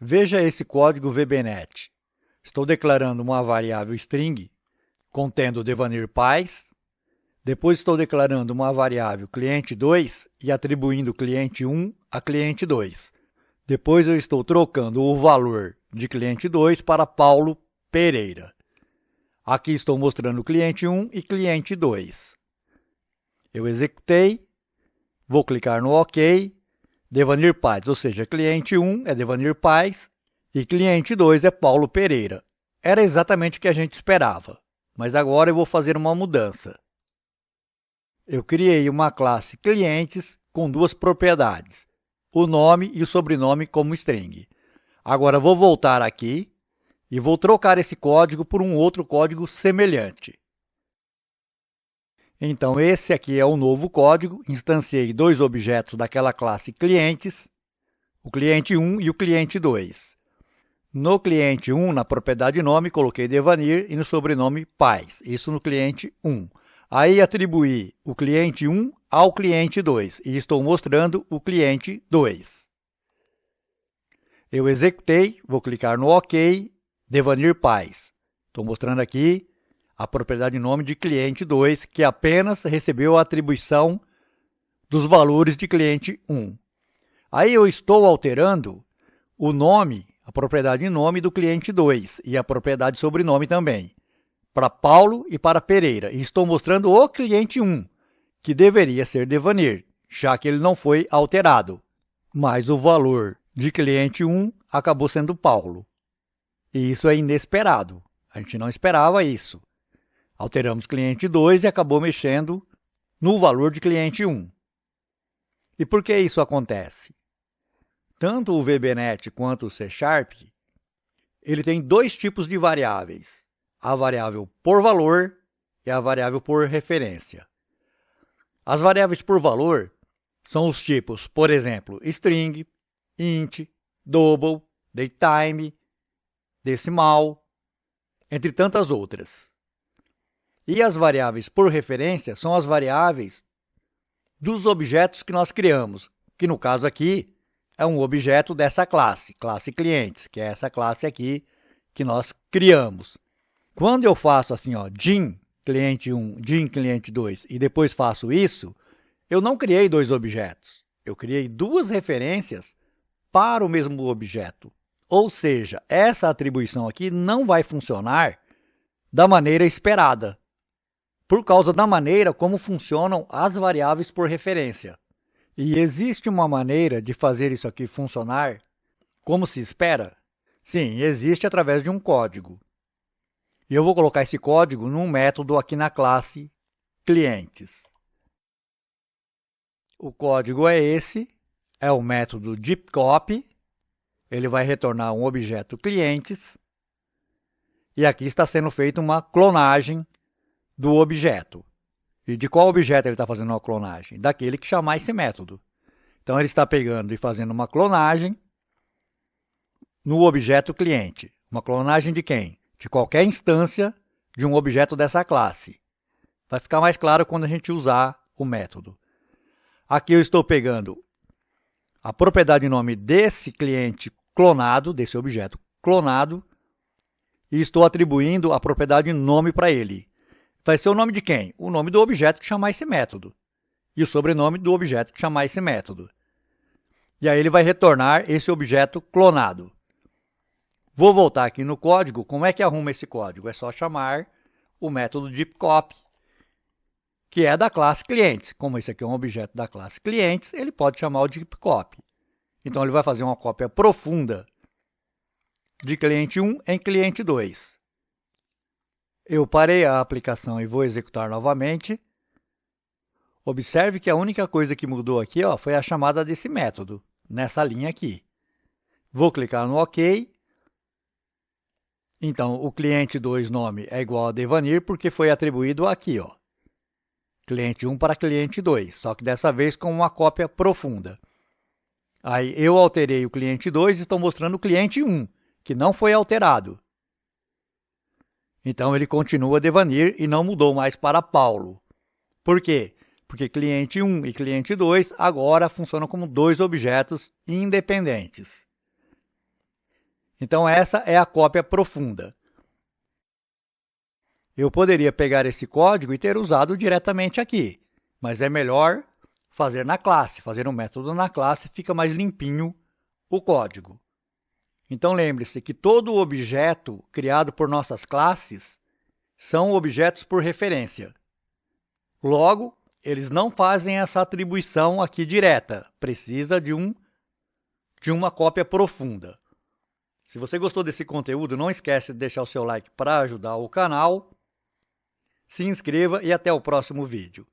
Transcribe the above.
Veja esse código VBNet. Estou declarando uma variável string contendo Devanir Paz. Depois estou declarando uma variável cliente2 e atribuindo cliente1 a cliente2. Depois eu estou trocando o valor de cliente2 para Paulo Pereira. Aqui estou mostrando cliente1 e cliente2. Eu executei, vou clicar no OK. Devanir Paz, ou seja, cliente1 é Devanir Paz e cliente2 é Paulo Pereira. Era exatamente o que a gente esperava, mas agora eu vou fazer uma mudança. Eu criei uma classe clientes com duas propriedades, o nome e o sobrenome como string. Agora vou voltar aqui e vou trocar esse código por um outro código semelhante. Então, esse aqui é o novo código. Instanciei dois objetos daquela classe clientes, o cliente1 e o cliente2. No cliente1, na propriedade nome, coloquei Devanir e no sobrenome Paz. Isso no cliente1. Aí atribuí o cliente1 ao cliente2 e estou mostrando o cliente2. Eu executei, vou clicar no OK, Devanir Paz. Estou mostrando aqui a propriedade nome de cliente2, que apenas recebeu a atribuição dos valores de cliente1. Aí eu estou alterando o nome, a propriedade nome do cliente2 e a propriedade sobrenome também, para Paulo e para Pereira. E estou mostrando o cliente1, que deveria ser Devanir, já que ele não foi alterado. Mas o valor de cliente1 acabou sendo Paulo. E isso é inesperado. A gente não esperava isso. Alteramos cliente2 e acabou mexendo no valor de cliente1. E por que isso acontece? Tanto o VBNet quanto o C#, ele tem dois tipos de variáveis. A variável por valor e a variável por referência. As variáveis por valor são os tipos, por exemplo, string, int, double, datetime, decimal, entre tantas outras. E as variáveis por referência são as variáveis dos objetos que nós criamos, que no caso aqui é um objeto dessa classe, classe clientes, que é essa classe aqui que nós criamos. Quando eu faço assim, ó, din cliente1, din cliente2 e depois faço isso, eu não criei dois objetos, eu criei duas referências para o mesmo objeto. Ou seja, essa atribuição aqui não vai funcionar da maneira esperada, por causa da maneira como funcionam as variáveis por referência. E existe uma maneira de fazer isso aqui funcionar como se espera? Sim, existe através de um código. E eu vou colocar esse código num método aqui na classe clientes. O código é esse, é o método deepcopy. Ele vai retornar um objeto clientes. E aqui está sendo feita uma clonagem do objeto. E de qual objeto ele está fazendo uma clonagem? Daquele que chamar esse método. Então, ele está pegando e fazendo uma clonagem no objeto cliente. Uma clonagem de quem? De qualquer instância de um objeto dessa classe. Vai ficar mais claro quando a gente usar o método. Aqui eu estou pegando a propriedade nome desse cliente clonado, desse objeto clonado, e estou atribuindo a propriedade nome para ele. Vai ser o nome de quem? O nome do objeto que chamar esse método. E o sobrenome do objeto que chamar esse método. E aí ele vai retornar esse objeto clonado. Vou voltar aqui no código. Como é que arruma esse código? É só chamar o método deepcopy, que é da classe clientes. Como esse aqui é um objeto da classe clientes, ele pode chamar o deepcopy. Então, ele vai fazer uma cópia profunda de cliente1 em cliente2. Eu parei a aplicação e vou executar novamente. Observe que a única coisa que mudou aqui, ó, foi a chamada desse método, nessa linha aqui. Vou clicar no OK. Então, o cliente2 nome é igual a Devanir, porque foi atribuído aqui, ó. Cliente1 para cliente2, só que dessa vez com uma cópia profunda. Aí eu alterei o cliente2 e estou mostrando o cliente1, que não foi alterado. Então, ele continua Devanir e não mudou mais para Paulo. Por quê? Porque cliente1 e cliente2 agora funcionam como dois objetos independentes. Então, essa é a cópia profunda. Eu poderia pegar esse código e ter usado diretamente aqui, mas é melhor fazer na classe. Fazer um método na classe fica mais limpinho o código. Então, lembre-se que todo objeto criado por nossas classes são objetos por referência. Logo, eles não fazem essa atribuição aqui direta. Precisa de uma cópia profunda. Se você gostou desse conteúdo, não esquece de deixar o seu like para ajudar o canal. Se inscreva e até o próximo vídeo.